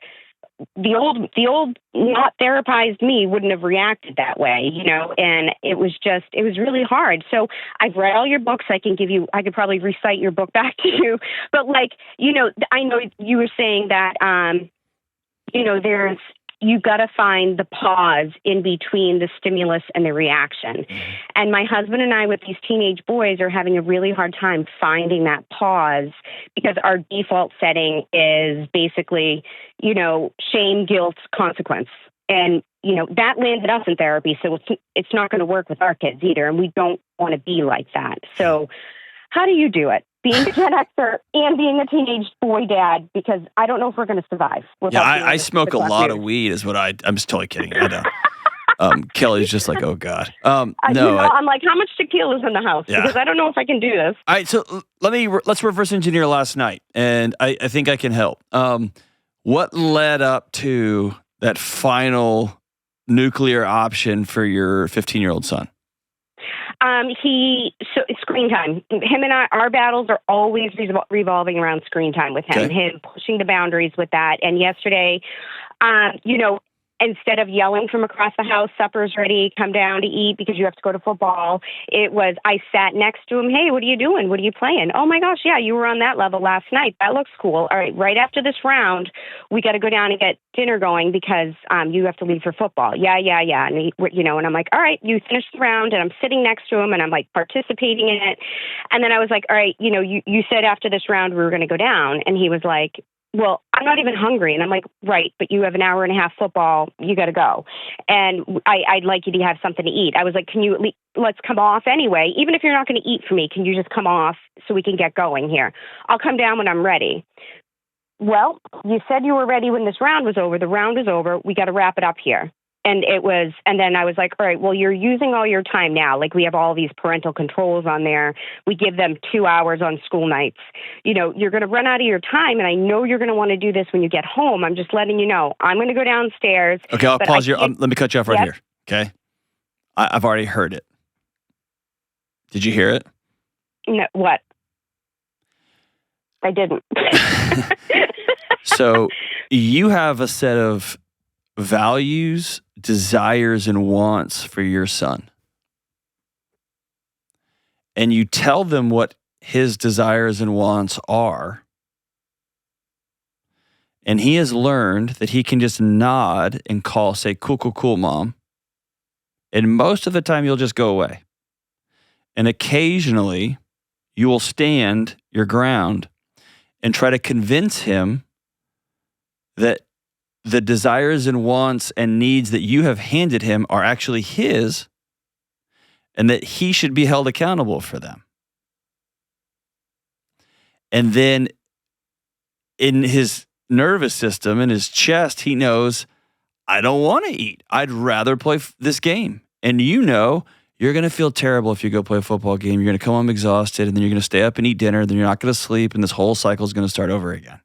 the old not therapized me wouldn't have reacted that way, and it was really hard. So I've read all your books. I could probably recite your book back to you, but I know you were saying that, you got to find the pause in between the stimulus and the reaction. And my husband and I, with these teenage boys, are having a really hard time finding that pause because our default setting is basically, shame, guilt, consequence. And, that landed us in therapy. So it's not going to work with our kids either. And we don't want to be like that. So how do you do it? Being a Gen Xer and being a teenage boy dad, because I don't know if we're going to survive. I smoke a lot of weed is what I'm just totally kidding. I don't. Kelly's just like, oh God. No. I'm like, how much tequila is in the house? Yeah. Because I don't know if I can do this. All right, so let's reverse engineer last night, and I think I can help. What led up to that final nuclear option for your 15-year-old son? Screen time. Him and our battles are always revolving around screen time with him. Okay. Him pushing the boundaries with that. And yesterday, instead of yelling from across the house, supper's ready, come down to eat because you have to go to football, it was, I sat next to him. Hey, what are you doing? What are you playing? Oh my gosh, yeah, you were on that level last night. That looks cool. All right, right after this round, we got to go down and get dinner going because you have to leave for football. Yeah. And and I'm like, all right, you finish the round, and I'm sitting next to him and I'm like participating in it. And then I was like, all right, you said after this round we were going to go down, and he was like, well, I'm not even hungry. And I'm like, right, but you have an hour and a half football. You got to go. And I'd like you to have something to eat. I was like, let's come off anyway. Even if you're not going to eat for me, can you just come off so we can get going here? I'll come down when I'm ready. Well, you said you were ready when this round was over. The round is over. We got to wrap it up here. And then I was like, all right, well, you're using all your time now. Like, we have all these parental controls on there. We give them 2 hours on school nights. You're going to run out of your time, and I know you're going to want to do this when you get home. I'm just letting you know. I'm going to go downstairs. Okay, I'll pause you. Let me cut you off right here. Okay? I've already heard it. Did you hear it? No, what? I didn't. So you have a set of values, desires, and wants for your son. And you tell them what his desires and wants are. And he has learned that he can just nod and say, cool, mom. And most of the time, you'll just go away. And occasionally, you will stand your ground and try to convince him that the desires and wants and needs that you have handed him are actually his and that he should be held accountable for them. And then in his nervous system, in his chest, he knows, I don't want to eat. I'd rather play this game. And you know, you're going to feel terrible if you go play a football game. You're going to come home exhausted, and then you're going to stay up and eat dinner. Then you're not going to sleep, and this whole cycle is going to start over again.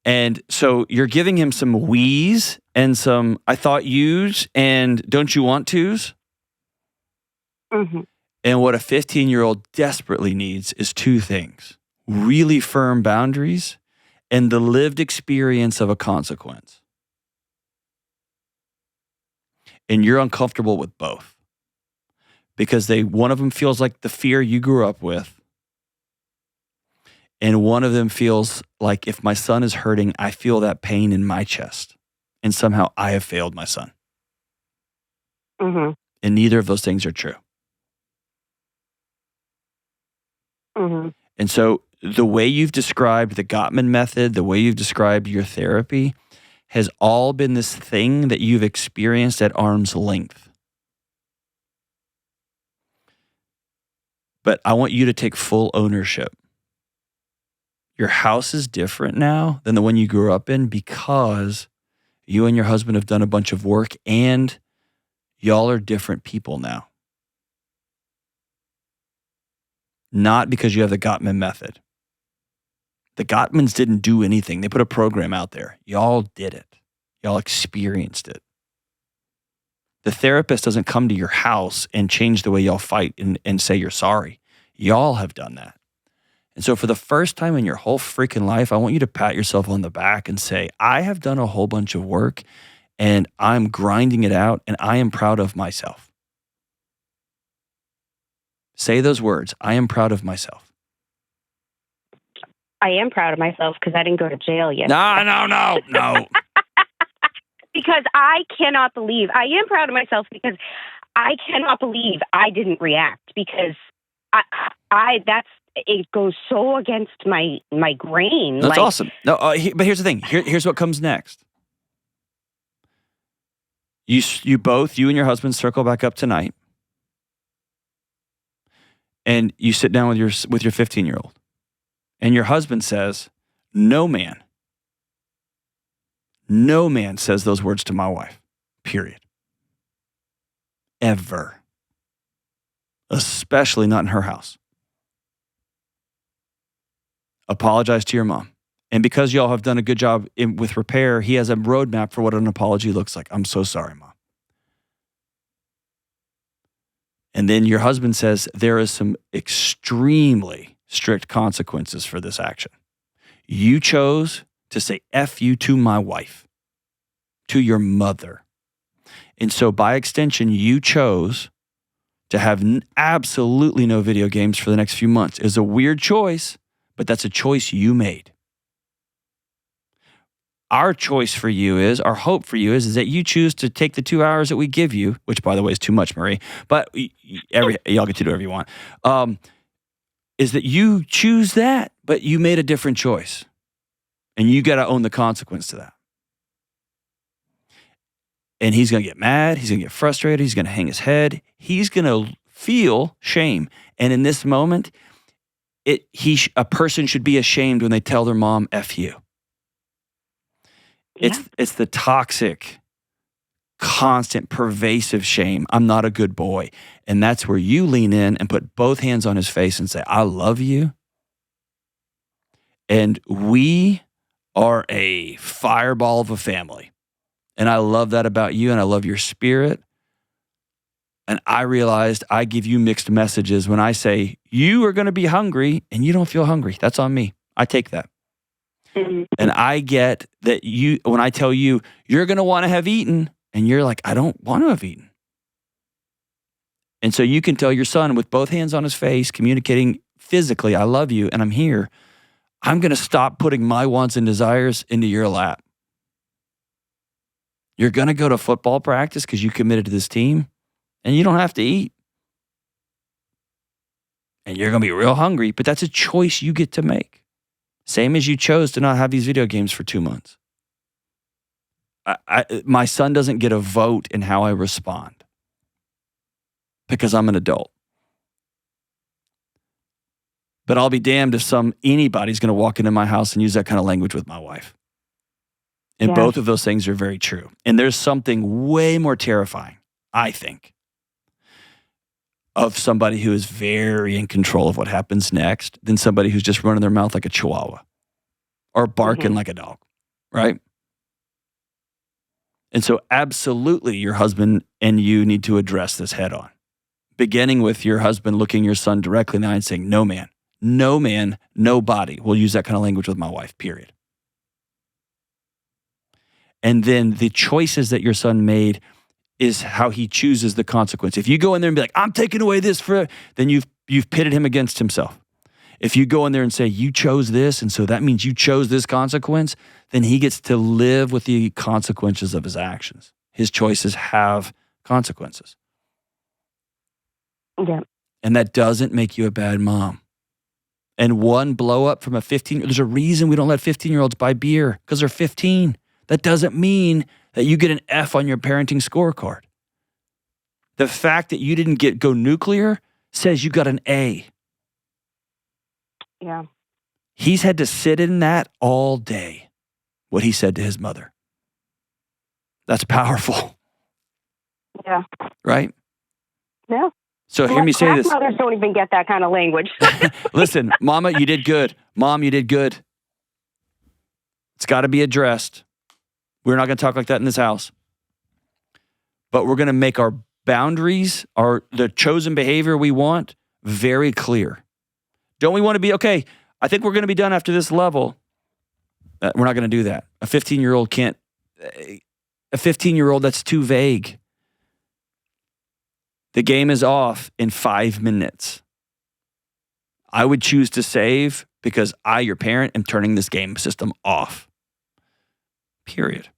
And so you're giving him some we's and some I thought you's and don't you want to's? Mm-hmm. And what a 15-year-old desperately needs is two things: really firm boundaries and the lived experience of a consequence. And you're uncomfortable with both because one of them feels like the fear you grew up with. And one of them feels like if my son is hurting, I feel that pain in my chest. And somehow I have failed my son. Mm-hmm. And neither of those things are true. Mm-hmm. And so the way you've described the Gottman method, the way you've described your therapy, has all been this thing that you've experienced at arm's length. But I want you to take full ownership. Your house is different now than the one you grew up in because you and your husband have done a bunch of work and y'all are different people now. Not because you have the Gottman method. The Gottmans didn't do anything. They put a program out there. Y'all did it. Y'all experienced it. The therapist doesn't come to your house and change the way y'all fight and say you're sorry. Y'all have done that. And so for the first time in your whole freaking life, I want you to pat yourself on the back and say, I have done a whole bunch of work and I'm grinding it out and I am proud of myself. Say those words. I am proud of myself. I am proud of myself because I didn't go to jail yet. No. Because I cannot believe, I am proud of myself because I cannot believe I didn't react because it goes so against my grain. That's awesome. No, but here's the thing. Here's what comes next. You and your husband circle back up tonight, and you sit down with your 15-year-old, and your husband says, "No man says those words to my wife. Period. Ever. Especially not in her house. Apologize to your mom. And because y'all have done a good job with repair, he has a roadmap for what an apology looks like. I'm so sorry, Mom." And then your husband says, there is some extremely strict consequences for this action. You chose to say F you to my wife, to your mother. And so by extension, you chose to have absolutely no video games for the next few months. It's a weird choice, but that's a choice you made. Our choice for you is, our hope for you is that you choose to take the 2 hours that we give you, which by the way is too much, Marie, but y'all get to do whatever you want, is that you choose that, but you made a different choice. And you got to own the consequence to that. And he's going to get mad. He's going to get frustrated. He's going to hang his head. He's going to feel shame. And in this moment, a person should be ashamed when they tell their mom, F you. Yeah. It's the toxic, constant, pervasive shame. I'm not a good boy. And that's where you lean in and put both hands on his face and say, I love you. And we are a fireball of a family. And I love that about you, and I love your spirit. And I realized I give you mixed messages when I say, you are going to be hungry, and you don't feel hungry. That's on me. I take that. Mm-hmm. And I get that when I tell you, you're going to want to have eaten, and you're like, I don't want to have eaten. And so you can tell your son with both hands on his face, communicating physically, I love you, and I'm here. I'm going to stop putting my wants and desires into your lap. You're going to go to football practice because you committed to this team, and you don't have to eat. And you're going to be real hungry, but that's a choice you get to make. Same as you chose to not have these video games for 2 months. My son doesn't get a vote in how I respond because I'm an adult. But I'll be damned if anybody's going to walk into my house and use that kind of language with my wife. And both of those things are very true. And there's something way more terrifying, I think, of somebody who is very in control of what happens next than somebody who's just running their mouth like a chihuahua or barking like a dog, right? And so absolutely your husband and you need to address this head on, beginning with your husband looking your son directly in the eye and saying, no man, no body will use that kind of language with my wife, period. And then the choices that your son made is how he chooses the consequence. If you go in there and be like, I'm taking away this then you've pitted him against himself. If you go in there and say, you chose this, and so that means you chose this consequence, then he gets to live with the consequences of his actions. His choices have consequences. Yeah. And that doesn't make you a bad mom. And one blow up from there's a reason we don't let 15-year-olds buy beer, because they're 15. That doesn't mean that you get an F on your parenting scorecard. The fact that you didn't go nuclear says you got an A. Yeah. He's had to sit in that all day, what he said to his mother. That's powerful. Yeah. Right? Yeah. So hear me say this. Mothers don't even get that kind of language. Listen, Mama, you did good. Mom, you did good. It's got to be addressed. We're not going to talk like that in this house. But we're going to make our boundaries, the chosen behavior we want, very clear. Don't we want to be, okay, I think we're going to be done after this level. We're not going to do that. A 15-year-old can't, a 15-year-old, that's too vague. The game is off in 5 minutes. I would choose to save because I, your parent, am turning this game system off. Period.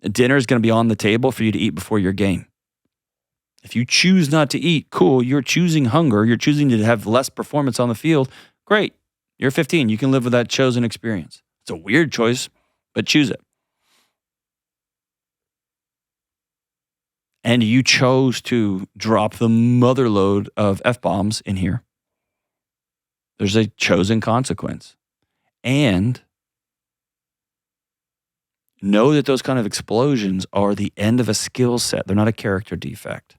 Dinner is going to be on the table for you to eat before your game. If you choose not to eat, cool, you're choosing hunger, you're choosing to have less performance on the field, great. You're 15, you can live with that chosen experience. It's a weird choice, but choose it. And you chose to drop the mother load of F-bombs in here. There's a chosen consequence. And know that those kind of explosions are the end of a skill set. They're not a character defect.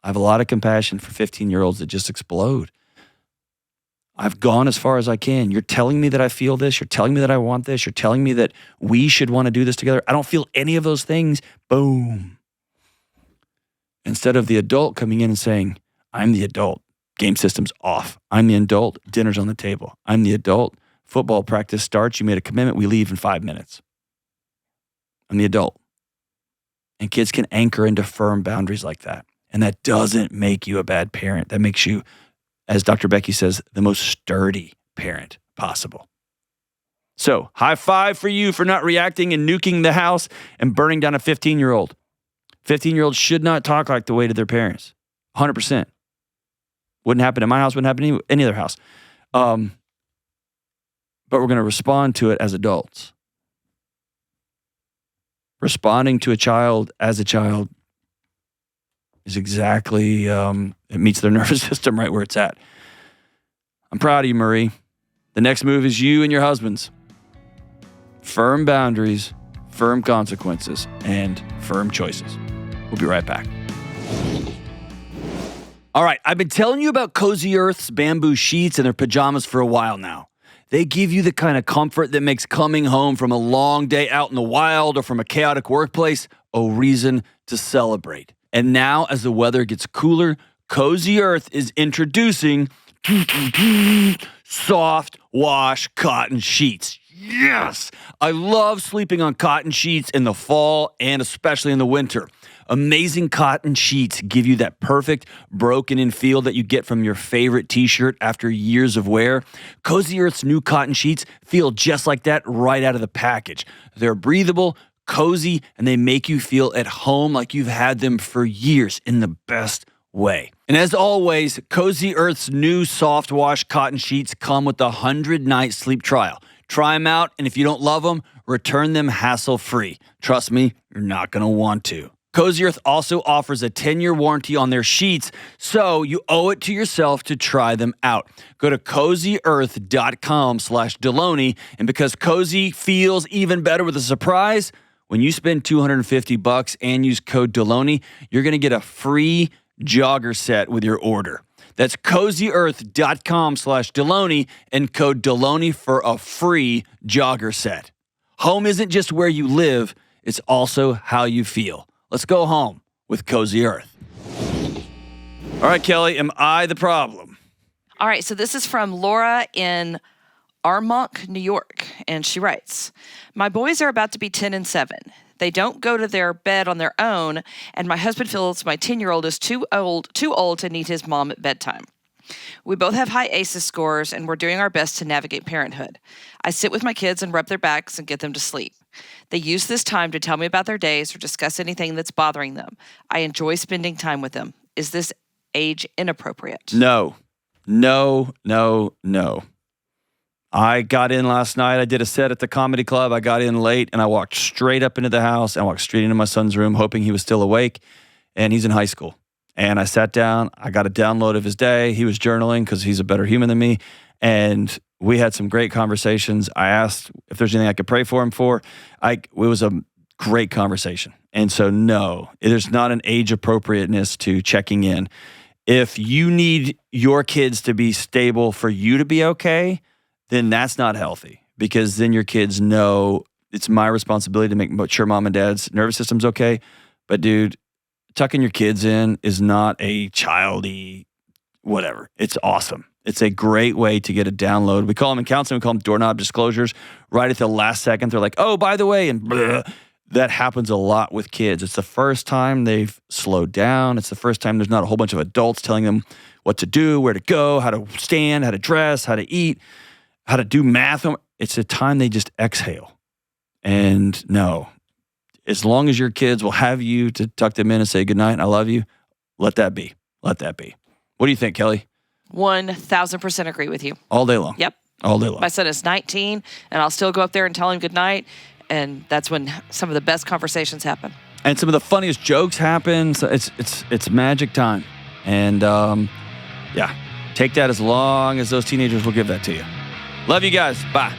I have a lot of compassion for 15-year-olds that just explode. I've gone as far as I can. You're telling me that I feel this. You're telling me that I want this. You're telling me that we should want to do this together. I don't feel any of those things. Boom. Instead of the adult coming in and saying, I'm the adult. Game system's off. I'm the adult. Dinner's on the table. I'm the adult. Football practice starts. You made a commitment. We leave in 5 minutes. I'm the adult. And kids can anchor into firm boundaries like that. And that doesn't make you a bad parent. That makes you, as Dr. Becky says, the most sturdy parent possible. So, high five for you for not reacting and nuking the house and burning down a 15-year-old. 15-year-olds should not talk like the way to their parents. 100%. Wouldn't happen in my house, wouldn't happen in any other house. But we're going to respond to it as adults. Responding to a child as a child is exactly, it meets their nervous system right where it's at. I'm proud of you, Marie. The next move is you and your husbands. Firm boundaries, firm consequences, and firm choices. We'll be right back. All right, I've been telling you about Cozy Earth's bamboo sheets and their pajamas for a while now. They give you the kind of comfort that makes coming home from a long day out in the wild or from a chaotic workplace a reason to celebrate. And now, as the weather gets cooler, Cozy Earth is introducing soft wash cotton sheets. Yes! I love sleeping on cotton sheets in the fall and especially in the winter. Amazing cotton sheets give you that perfect broken-in feel that you get from your favorite t-shirt after years of wear. Cozy Earth's new cotton sheets feel just like that right out of the package. They're breathable, cozy, and they make you feel at home like you've had them for years in the best way. And as always, Cozy Earth's new soft wash cotton sheets come with a 100-night sleep trial. Try them out, and if you don't love them, return them hassle-free. Trust me, you're not going to want to. Cozy Earth also offers a 10-year warranty on their sheets, so you owe it to yourself to try them out. Go to cozyearth.com/Delony, and because Cozy feels even better with a surprise, when you spend $250 and use code Delony, you're going to get a free jogger set with your order. That's cozyearth.com/Delony and code Delony for a free jogger set. Home isn't just where you live, it's also how you feel. Let's go home with Cozy Earth. All right, Kelly, am I the problem? All right, so this is from Laura in Armonk, New York, and she writes, my boys are about to be 10 and 7. They don't go to their bed on their own, and my husband feels my 10-year-old is too old to need his mom at bedtime. We both have high ACEs scores, and we're doing our best to navigate parenthood. I sit with my kids and rub their backs and get them to sleep. They use this time to tell me about their days or discuss anything that's bothering them. I enjoy spending time with them. Is this age inappropriate? No. I got in last night. I did a set at the comedy club. I got in late, and I walked straight up into the house and walked straight into my son's room, hoping he was still awake, and he's in high school. And I sat down. I got a download of his day. He was journaling because he's a better human than me, and we had some great conversations. I asked if there's anything I could pray for him for. It was a great conversation. And so, no, there's not an age appropriateness to checking in. If you need your kids to be stable for you to be okay, then that's not healthy, because then your kids know it's my responsibility to make sure mom and dad's nervous system's okay. But dude, tucking your kids in is not a childy whatever. It's awesome. It's a great way to get a download. We call them in counseling, we call them doorknob disclosures. Right at the last second, they're like, oh, by the way, and bleh. That happens a lot with kids. It's the first time they've slowed down. It's the first time there's not a whole bunch of adults telling them what to do, where to go, how to stand, how to dress, how to eat, how to do math. It's a time they just exhale. And no, as long as your kids will have you to tuck them in and say goodnight, I love you, let that be. Let that be. What do you think, Kelly? 1,000% agree with you. All day long. Yep. All day long. My son is 19, and I'll still go up there and tell him goodnight. And that's when some of the best conversations happen. And some of the funniest jokes happen. So it's magic time. And yeah, take that as long as those teenagers will give that to you. Love you guys. Bye.